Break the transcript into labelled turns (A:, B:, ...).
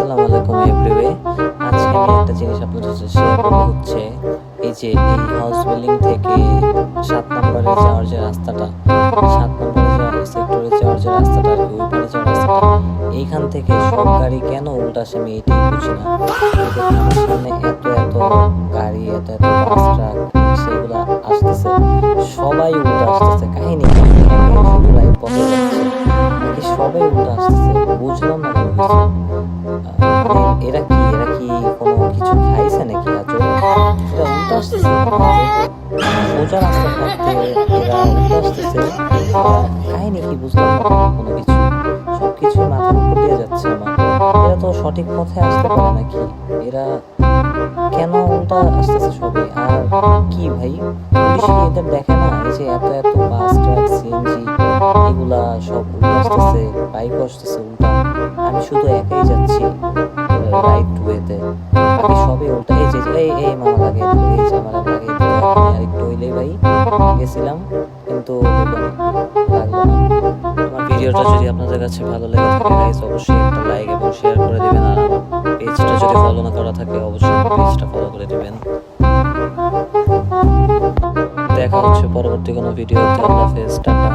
A: আসসালামু আলাইকুম এভরিওয়ে। আজকে আমি একটা জিনিস আপনাদের সাথে শেয়ার করবো, হচ্ছে এই যে এই হাউস বিল্ডিং থেকে 7 নম্বরে যাওয়ার যে রাস্তাটা, 7 নম্বরে সেক্টরে যাওয়ার যে রাস্তাটা আর কি, ওই পারে যাওয়ার রাস্তাটা, এইখান থেকে সব গাড়ি কেন উল্টা আসে আমি এটাই বুঝি না। দেখুন আমার সামনে এত এত গাড়ি, এত এত বাস ট্রাক সেগুলো আসতেছে, সবাই উল্টা আসতেছে। কাহিনী কি? শুধু লাইন বন্ধ যাচ্ছে নাকি সবাই উল্টা আসতেছে? বুঝলাম না কোনো কিছু। মানে এরা কি কোনো কিছু খাইছে নাকি? আজ এরা উল্টা আসতেছে সোজা রাস্তা থাকতে এরা উল্টা আসতেছে। কাহিনী কি? বুঝলাম না কোনো কিছু। সবকিছুই মাথার উপর দিয়ে যাচ্ছে আমার। এরা তো সঠিক পথে আসতে পারে নাকি? এরা কেন উল্টা আসতেছে সবাই? আর কি ভাই, পুলিশ কি এদের দেখে না? এই যে এত এত বাস ট্রাক সিএনজি এগুলা সব উল্টা আসতেছে, বাইক আসতেছে উল্টা, আমি শুধু একাই যাচ্ছি রাইট ওয়েতে, বাকি সবই উল্টা। এই যে এই মামা লাগিয়ে দিল, এই যে আমার লাগিয়ে দিল। আর একটু হইলেই ভাই গেছিলাম, কিন্তু হইলো না, লাগলো না। আমার ভিডিওটা যদি আপনাদের কাছে ভালো লেগে থাকে গাইস, অবশ্যই একটা লাইক এবং শেয়ার করে দিবেন। আর আমার পেজটা যদি ফলো না করা থাকে অবশ্যই পেজটা ফলো করে দিবেন। দেখা হচ্ছে পরবর্তী কোনো ভিডিওতে। আল্লাহ হাফেজ, টাটা।